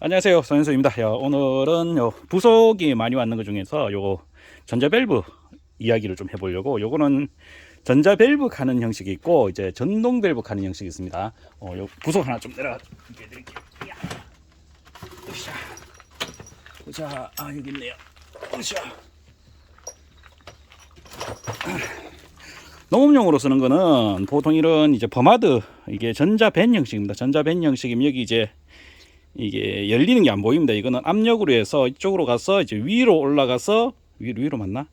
안녕하세요, 손현수입니다. 오늘은 부속이 많이 왔는 것 중에서 요 전자밸브 이야기를 좀 해보려고. 요거는 전자밸브 가는 형식이 있고 이제 전동밸브 가는 형식이 있습니다. 요 부속 하나 좀 내려가 드릴게요. 자, 여기 있네요. 농업용으로 쓰는 거는 보통 이런 이제 범하드, 이게 전자밴 형식입니다. 전자밴 형식이면 여기 이제 이게 열리는 게 안 보입니다. 이거는 압력으로 해서 이쪽으로 가서 이제 위로 올라가서 위로 맞나?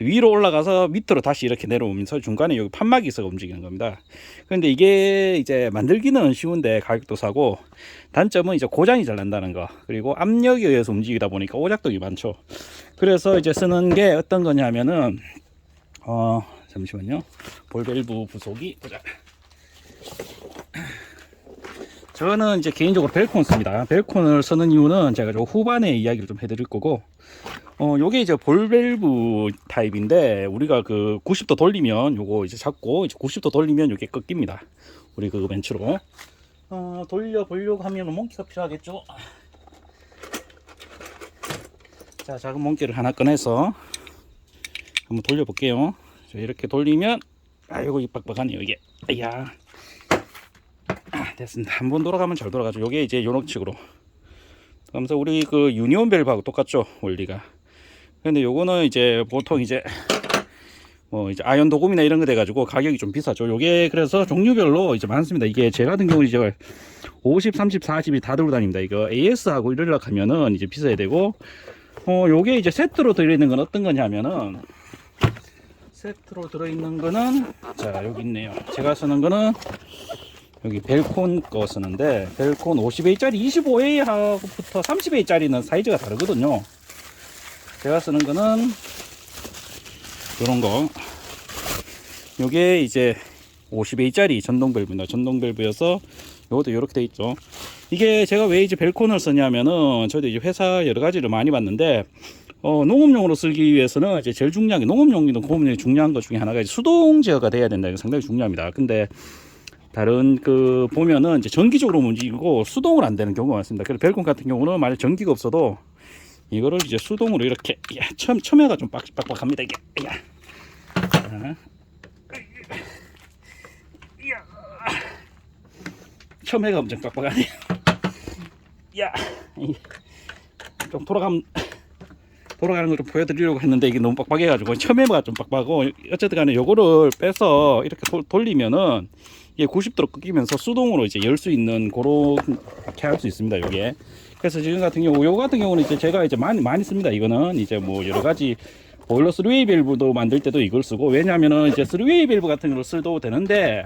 위로 올라가서 밑으로 다시 이렇게 내려오면서 중간에 여기 판막이 있어서 움직이는 겁니다. 그런데 이게 이제 만들기는 쉬운데 가격도 싸고, 단점은 이제 고장이 잘 난다는 거, 그리고 압력에 의해서 움직이다 보니까 오작동이 많죠. 그래서 이제 쓰는 게 어떤 거냐면은 잠시만요. 볼밸브 부속이 보자. 저는 이제 개인적으로 벨콘 씁니다. 벨콘을 쓰는 이유는 제가 좀 후반에 이야기를 좀 해드릴 거고, 요게 이제 볼밸브 타입인데, 우리가 그 90도 돌리면 요거 이제 잡고, 이제 90도 돌리면 요게 꺾입니다. 우리 그 벤츠로 돌려보려고 하면 몽키가 필요하겠죠. 자, 작은 몽키를 하나 꺼내서 한번 돌려볼게요. 이렇게 돌리면 요거 빡빡하네요 이게. 됐습니다. 한번 돌아가면 잘 돌아가죠. 요게 이제 요런 식으로. 그러면서 우리 그 유니온 밸브하고 똑같죠, 원리가. 근데 요거는 이제 보통 이제 이제 아연 도금이나 이런 거 돼가지고 가격이 좀 비싸죠. 요게 그래서 종류별로 이제 많습니다. 이게 제 같은 경우는 이제 50, 30, 40이 다 들고 다닙니다. 이거 AS하고 이러려고 하면은 이제 비싸야 되고, 요게 이제 세트로 들어있는 건 어떤 거냐면은, 세트로 들어있는 거는, 자, 여기 있네요. 제가 쓰는 거는 여기 벨콘 거 쓰는데, 벨콘 50A짜리 25A하고부터 30A짜리는 사이즈가 다르거든요. 제가 쓰는 거는 이런 거. 요게 이제 50A짜리 전동 밸브입니다. 전동 밸브여서 요것도 이렇게 돼 있죠. 이게 제가 왜 이제 벨콘을 쓰냐면은, 저도 이제 회사 여러 가지를 많이 봤는데, 농업용으로 쓰기 위해서는 이제 제일 중요한 게, 농업용이든 고업용이 중요한 것 중에 하나가 이제 수동 제어가 돼야 된다. 이거 상당히 중요합니다. 근데 다른 그 보면은 이제 전기적으로 움직이고 수동으로 안 되는 경우가 많습니다. 그래서 벨콘 같은 경우는 만약 전기가 없어도 이거를 이제 수동으로 이렇게, 첨해가 좀 빡빡합니다 이게. 첨해가 엄청 빡빡하네요. 좀 돌아가는 걸 좀 보여드리려고 했는데 이게 너무 빡빡해가지고 첨해가 좀 빡빡하고, 어쨌든 간에 요거를 빼서 이렇게 돌리면은 이게 90도로 꺾이면서 수동으로 이제 열 수 있는 그렇게 할 수 있습니다, 요게. 그래서 지금 같은 경우, 요거 같은 경우는 이제 제가 이제 많이 씁니다. 이거는 이제 뭐 여러 가지 보일러 3웨이 밸브도 만들 때도 이걸 쓰고, 왜냐면은 이제 3웨이 밸브 같은 걸 써도 되는데,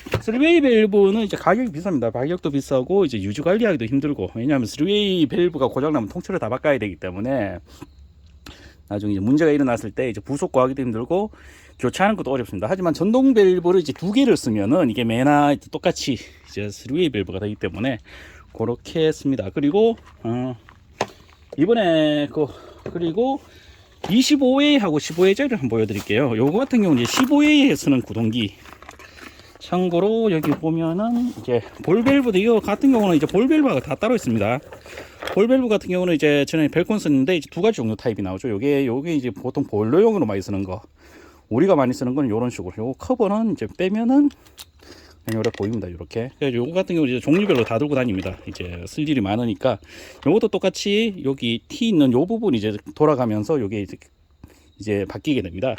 3웨이 밸브는 이제 가격이 비쌉니다. 가격도 비싸고 이제 유지 관리하기도 힘들고, 왜냐하면 3웨이 밸브가 고장나면 통째로 다 바꿔야 되기 때문에 나중에 이제 문제가 일어났을 때 이제 부속 구하기도 힘들고 교체하는 것도 어렵습니다. 하지만 전동 밸브를 이제 두 개를 쓰면은 이게 매나 똑같이 이제 3웨이 밸브가 되기 때문에 그렇게 했습니다. 그리고 이번에 그리고 25A하고 15A짜리를 한번 보여드릴게요. 요거 같은 경우는 이제 15A에 쓰는 구동기. 참고로 여기 보면은 이제 볼밸브도, 이거 같은 경우는 이제 볼밸브가 다 따로 있습니다. 볼밸브 같은 경우는 이제 전에 벨콘 썼는데 이제 두 가지 종류 타입이 나오죠. 요게 이제 보통 보일러용으로 많이 쓰는 거. 우리가 많이 쓰는 건 이런 식으로. 요거 커버는 이제 빼면은 요렇게 보입니다. 요렇게. 요거 같은 경우 이제 종류별로 다 들고 다닙니다. 이제 쓸 일이 많으니까. 요것도 똑같이 여기 T 있는 요 부분이 이제 돌아가면서 요게 이제 바뀌게 됩니다.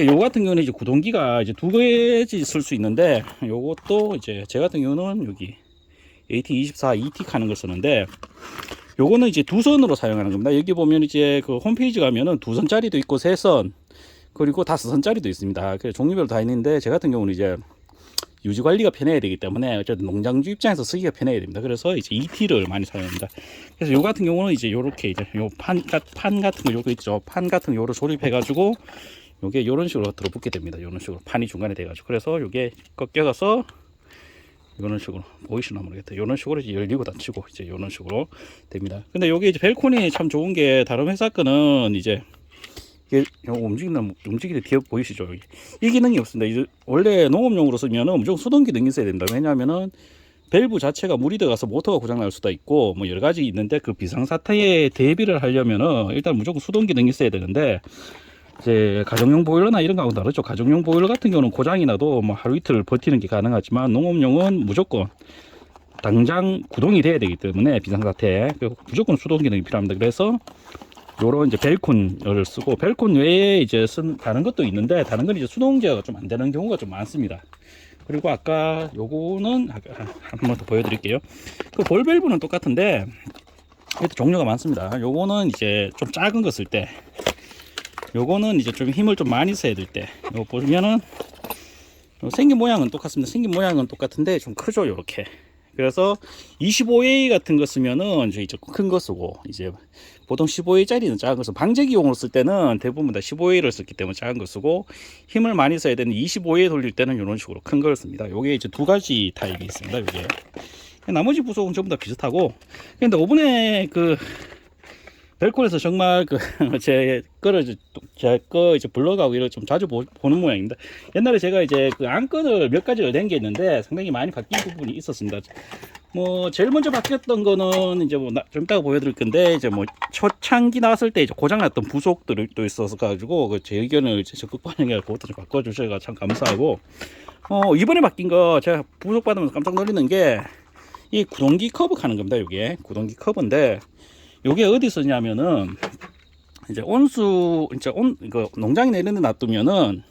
요 같은 경우는 이제 구동기가 이제 두 개지 쓸 수 있는데, 요것도 이제 제 같은 경우는 여기 AT24 ET 하는 걸 쓰는데, 요거는 이제 두 선으로 사용하는 겁니다. 여기 보면 이제 그 홈페이지 가면은 두 선짜리도 있고 세 선, 그리고 5선짜리도 있습니다. 그래서 종류별로 다 있는데, 제 같은 경우는 이제 유지 관리가 편해야 되기 때문에 어쨌든 농장주 입장에서 쓰기가 편해야 됩니다. 그래서 이제 ET를 많이 사용합니다. 그래서 요 같은 경우는 이제 요렇게 이제 요 판 같은 거 요거 있죠. 판 같은 거 요를 조립해 가지고 요게 요런 식으로 들어붙게 됩니다. 요런 식으로 판이 중간에 돼 가지고, 그래서 요게 꺾여가서 이런 식으로 보이시나 모르겠다. 이런 식으로 이제 열리고 닫히고 이제 이런 식으로 됩니다. 근데 요게 이제 벨콘이 참 좋은 게, 다른 회사 거는 이제 이게 움직이는 뒤에 보이시죠? 여기 이 기능이 없습니다. 이제 원래 농업용으로 쓰면은 무조건 수동 기능이 있어야 됩니다. 왜냐하면은 밸브 자체가 물이 들어가서 모터가 고장날 수도 있고 뭐 여러 가지 있는데 그 비상사태에 대비를 하려면은 일단 무조건 수동 기능이 있어야 되는데 이제 가정용 보일러나 이런 거하고 다르죠. 가정용 보일러 같은 경우는 고장이 나도 뭐 하루 이틀 버티는 게 가능하지만 농업용은 무조건 당장 구동이 돼야 되기 때문에 비상사태 무조건 수동 기능이 필요합니다. 그래서 요런 이제 벨콘을 쓰고, 벨콘 외에 이제 쓴 다른 것도 있는데 다른 건 이제 수동 제어가 좀 안 되는 경우가 좀 많습니다. 그리고 아까 요거는 한 번 더 보여드릴게요. 그 볼 밸브는 똑같은데 이것도 종류가 많습니다. 요거는 이제 좀 작은 거 쓸 때, 요거는 이제 좀 힘을 좀 많이 써야 될 때, 요거 보면은 생긴 모양은 똑같습니다. 생긴 모양은 똑같은데 좀 크죠, 요렇게. 그래서 25A 같은 거 쓰면은 이제 큰 거 쓰고, 이제 보통 15A짜리는 작은 거 쓰고, 방제기용으로 쓸 때는 대부분 다 15A를 썼기 때문에 작은 거 쓰고, 힘을 많이 써야 되는 25A 돌릴 때는 이런 식으로 큰 걸 씁니다. 요게 이제 두 가지 타입이 있습니다. 요게 나머지 부속은 전부 다 비슷하고, 근데 이번에 그 벨콘에서 정말 제 거 이제 블로그하고 이걸 좀 자주 보는 모양입니다. 옛날에 제가 이제 그 안건을 몇 가지를 낸 게 있는데 상당히 많이 바뀐 부분이 있었습니다. 뭐 제일 먼저 바뀌었던 거는 이제 뭐 좀 이따가 보여드릴 건데, 이제 뭐 초창기 나왔을 때 이제 고장났던 부속들이 또 있어서 가지고 제 의견을 이제 적극 반영해 그것도 좀 바꿔주셔서 참 감사하고, 이번에 바뀐 거 제가 부속 받으면서 깜짝 놀리는 게 이 구동기 커브 하는 겁니다. 이게 구동기 커브인데, 요게 어디 쓰냐면은 이제 온수 이제 그 농장이나 이런 데 놔두면은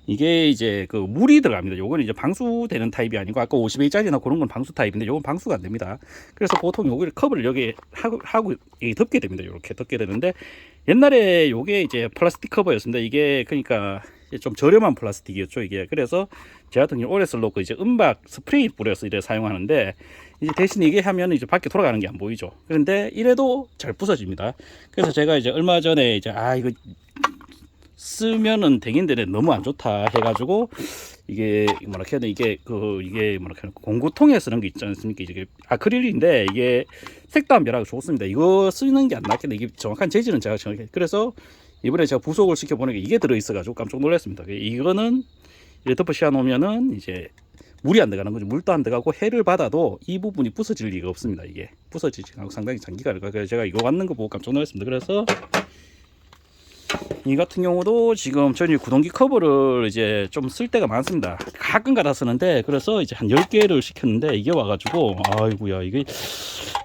이게 이제 그 물이 들어갑니다. 요거는 이제 방수되는 타입이 아니고, 아까 50A짜리나 그런 건 방수 타입인데 요건 방수가 안 됩니다. 그래서 보통 요거를 커브를 여기 하고 덮게 됩니다. 요렇게 덮게 되는데, 옛날에 요게 이제 플라스틱 커버였습니다. 이게 그러니까 좀 저렴한 플라스틱이었죠, 이게. 그래서 제가 같은 경우 오래 쓸놓고 이제 은박 스프레이 뿌려서 이래 사용하는데, 이제 대신 이게 하면 이제 밖에 돌아가는 게 안 보이죠. 그런데 이래도 잘 부서집니다. 그래서 제가 이제 얼마 전에 이제 이거 쓰면은 되긴데 너무 안 좋다 해가지고, 이게 뭐라 해야 돼, 이게 뭐라 해야 돼, 공구통에 쓰는 게 있지 않습니까? 이게 아크릴인데 이게 색도 안 변하고 좋습니다. 이거 쓰는 게 안 낫겠네. 이게 정확한 재질은 제가 정확히, 그래서 이번에 제가 부속을 시켜보니까 이게 들어있어가지고 깜짝 놀랐습니다. 이거는 이렇게 덮어 씌워 놓으면은 이제 물이 안 들어가는 거죠. 물도 안 들어가고 해를 받아도 이 부분이 부서질 리가 없습니다. 이게 부서지지 않고 상당히 장기가 가요. 그래서 제가 이거 왔는 거 보고 깜짝 놀랐습니다. 그래서 이 같은 경우도 지금 저는 구동기 커버를 이제 좀 쓸 때가 많습니다. 가끔 가다 쓰는데, 그래서 이제 한 10개를 시켰는데 이게 와가지고 아이고야, 이게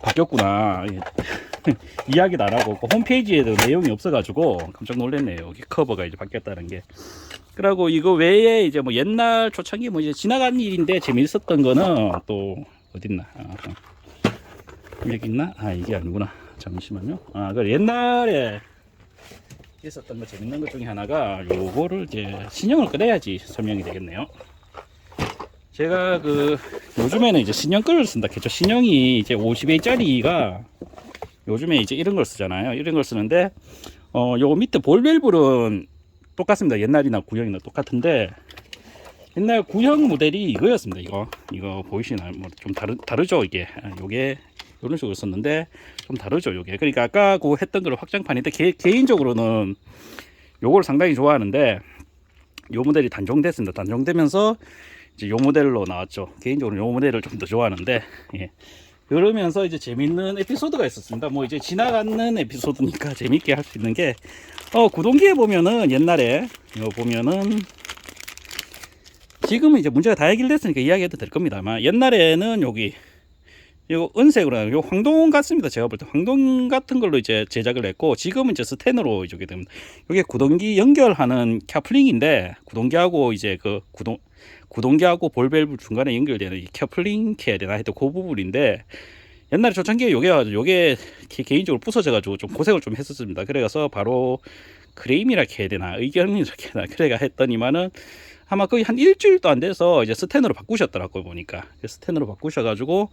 바뀌었구나. 이야기도 안 하고 홈페이지에도 내용이 없어가지고 깜짝 놀랐네요. 여기 커버가 이제 바뀌었다는 게. 그리고 이거 외에 이제 뭐 옛날 초창기 뭐 이제 지나간 일인데 재미있었던 거는 또 어딨나? 여기 있나? 이게 아니구나. 잠시만요. 그 옛날에 있었던 거 재밌는 것 중에 하나가 요거를 이제 신형을 꺼내야지 설명이 되겠네요. 제가 요즘에는 이제 신형 거를 쓴다 했죠. 신형이 이제 50A짜리가 요즘에 이제 이런 걸 쓰잖아요. 이런 걸 쓰는데, 요거 밑에 볼 밸브는 똑같습니다. 옛날이나 구형이나 똑같은데, 옛날 구형 모델이 이거였습니다. 이거 보이시나요? 뭐 좀 다르죠, 이게. 요게 이런 식으로 썼는데 좀 다르죠, 요게. 그러니까 아까 했던 거를 확장판인데, 개인적으로는 요걸 상당히 좋아하는데, 요 모델이 단종됐습니다. 단종되면서 이제 요 모델로 나왔죠. 개인적으로 요 모델을 좀 더 좋아하는데, 예. 그러면서 이제 재밌는 에피소드가 있었습니다. 뭐 이제 지나가는 에피소드니까 재밌게 할 수 있는 게, 구동기에 보면은 옛날에 이거 보면은, 지금은 이제 문제가 다 해결됐으니까 이야기해도 될 겁니다. 아마 옛날에는 여기 이거 은색으로 요 황동 같습니다. 제가 볼 때 황동 같은 걸로 이제 제작을 했고, 지금은 이제 스텐으로 이게 됩니다. 이게 구동기 연결하는 캐플링인데, 구동기하고 이제 구동기하고 볼 밸브 중간에 연결되는 이 캐플링 해야 되나 하여튼 그 부분인데, 옛날에 초창기에 요게 개인적으로 부서져가지고 좀 고생을 좀 했었습니다. 그래서 바로 크레임이라 해야 되나 의견이라 해야 되나 그래가 했더니만은 아마 거의 한 일주일도 안 돼서 이제 스텐으로 바꾸셨더라고요. 보니까 스텐으로 바꾸셔가지고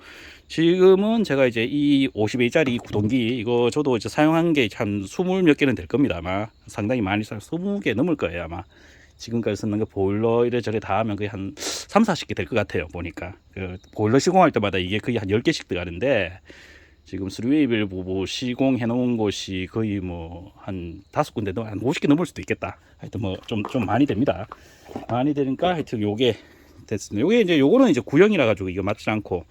지금은 제가 이제 이 50A짜리 구동기 이거 저도 이제 사용한 게 한 20 몇 개는 될 겁니다. 아마 상당히 많이 20개 넘을 거예요. 아마 지금까지 쓰는 거 보일러 이래저래 다 하면 거의 한 3, 40개 될 것 같아요. 보니까 보일러 시공할 때마다 이게 거의 한 10개씩 들어가는데, 지금 3웨이를 보고 시공해 놓은 곳이 거의 뭐 한 5군데, 한 50개 넘을 수도 있겠다. 하여튼 뭐 좀 많이 됩니다. 많이 되니까 하여튼 요게 됐습니다. 요게 이제 요거는 이제 구형이라 가지고 이거 맞지 않고,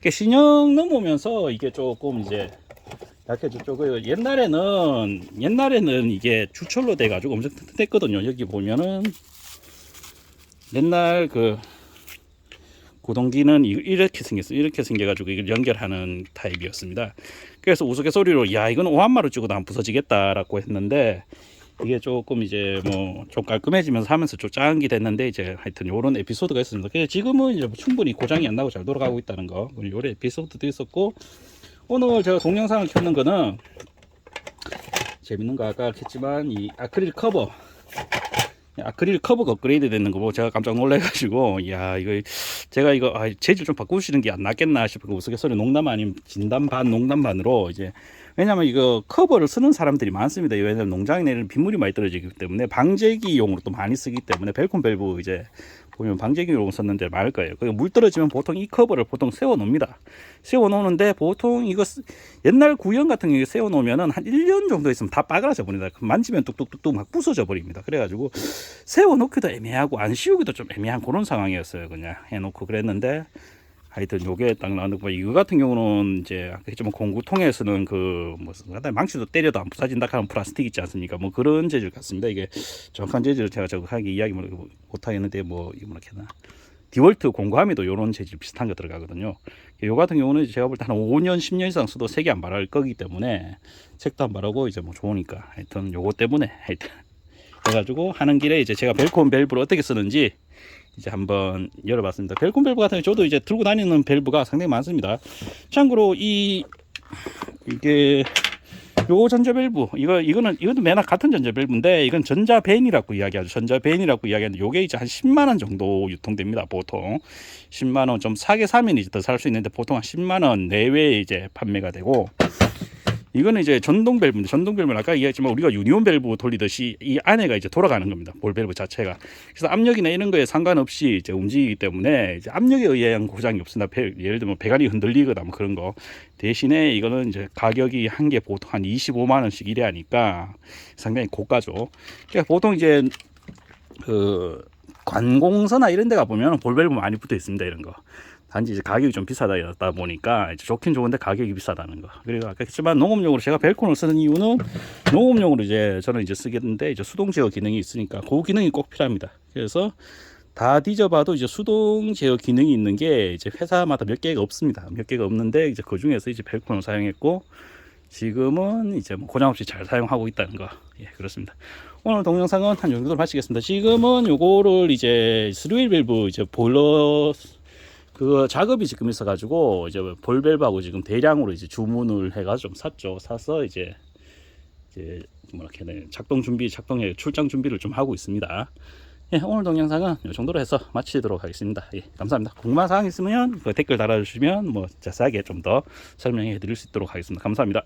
신형 넘어오면서 이게 조금 이제 약해졌죠. 옛날에는 이게 주철로 돼 가지고 엄청 튼튼했거든요. 여기 보면은 옛날 그 구동기는 이렇게 생겼어요. 이렇게 생겨가지고 이걸 연결하는 타입이었습니다. 그래서 우스갯소리로 야 이건 오한마로 찍어도 안 부서지겠다라고 했는데, 이게 조금 이제 뭐 좀 깔끔해지면서 하면서 좀 짱이 됐는데, 이제 하여튼 요런 에피소드가 있습니다. 그래서 지금은 이제 충분히 고장이 안 나고 잘 돌아가고 있다는 거, 요런 에피소드도 있었고, 오늘 제가 동영상을 켰는 거는 재밌는 거 아까 했지만 이 아크릴 커버가 업그레이드 되는 거 보고 제가 깜짝 놀래가지고, 야 이거 제가 이거 재질 좀 바꾸시는 게 안 낫겠나 싶고, 우스갯소리 농담 아닌 진담 반 농담 반으로, 이제 왜냐면 이거 커버를 쓰는 사람들이 많습니다. 왜냐면 농장에 내리는 빗물이 많이 떨어지기 때문에 방제기용으로 또 많이 쓰기 때문에, 벨콘 밸브 이제 보면 방제기용으로 썼는데 많을 거예요. 물 떨어지면 보통 이 커버를 보통 세워 놓습니다. 세워 놓는데 보통 이거 옛날 구형 같은 경우에 세워 놓으면은 한 1년 정도 있으면 다 빠그라져 버립니다. 만지면 뚝뚝뚝뚝 막 부서져 버립니다. 그래가지고 세워 놓기도 애매하고 안 씌우기도 좀 애매한 그런 상황이었어요. 그냥 해놓고 그랬는데, 하여튼 요게 딱 나오는 거. 이거 같은 경우는 이제 아까 했지만 공구통에서는 그 무슨 망치도 때려도 안 부서진다 하는 플라스틱 있지 않습니까? 뭐 그런 재질 같습니다. 이게 정확한 재질을 제가 정확하게 이야기 못 하겠는데, 뭐 이거 뭐라 해야 되나, 디월트 공구함에도 요런 재질 비슷한 거 들어가거든요. 요 같은 경우는 제가 볼 때 한 5년 10년 이상 써도 색이 안 바랄 거기 때문에, 색도 안 바라고 이제 뭐 좋으니까, 하여튼 요거 때문에 하여튼 해가지고 하는 길에 이제 제가 벨콘 밸브를 어떻게 쓰는지 이제 한번 열어봤습니다. 벨콘 밸브 같은 경우 저도 이제 들고 다니는 밸브가 상당히 많습니다. 참고로 이게 요 전자 밸브, 이거도 맨날 같은 전자 밸브인데, 이건 전자 벤이라고 이야기하죠. 전자 벤이라고 이야기하는데, 요게 이제 한 10만원 정도 유통됩니다. 보통 10만원 좀 싸게 사면 이제 더 살 수 있는데, 보통 한 10만원 내외에 이제 판매가 되고, 이거는 이제 전동 밸브인데, 전동 밸브는 아까 이야기했지만 우리가 유니온 밸브 돌리듯이 이 안에가 이제 돌아가는 겁니다. 볼 밸브 자체가. 그래서 압력이나 이런 거에 상관없이 이제 움직이기 때문에, 이제 압력에 의한 고장이 없습니다. 예를 들면 배관이 흔들리거나 뭐 그런 거. 대신에 이거는 이제 가격이 한 개 보통 한 25만 원씩 이래 하니까 상당히 고가죠. 그러니까 보통 이제 그 관공서나 이런 데 가 보면 볼 밸브 많이 붙어 있습니다. 이런 거. 단지 이제 가격이 좀 비싸다 보니까 이제 좋긴 좋은데 가격이 비싸다는 거. 그리고 아까 했지만 농업용으로 제가 벨콘을 쓰는 이유는, 농업용으로 이제 저는 이제 쓰겠는데, 이제 수동 제어 기능이 있으니까 그 기능이 꼭 필요합니다. 그래서 다 뒤져봐도 이제 수동 제어 기능이 있는 게 이제 회사마다 몇 개가 없습니다. 몇 개가 없는데, 이제 그 중에서 이제 벨콘을 사용했고, 지금은 이제 뭐 고장 없이 잘 사용하고 있다는 거. 예, 그렇습니다. 오늘 동영상은 한 정도로 마치겠습니다. 지금은 요거를 이제 3웨이 밸브 이제 보일러 그 작업이 지금 있어가지고, 이제 볼 밸브하고 지금 대량으로 이제 주문을 해가지고 좀 샀죠. 사서 이제 뭐랄까 작동 출장 준비를 좀 하고 있습니다. 예, 오늘 동영상은 이 정도로 해서 마치도록 하겠습니다. 예, 감사합니다. 궁금한 사항 있으면 그 댓글 달아주시면 뭐 자세하게 좀 더 설명해 드릴 수 있도록 하겠습니다. 감사합니다.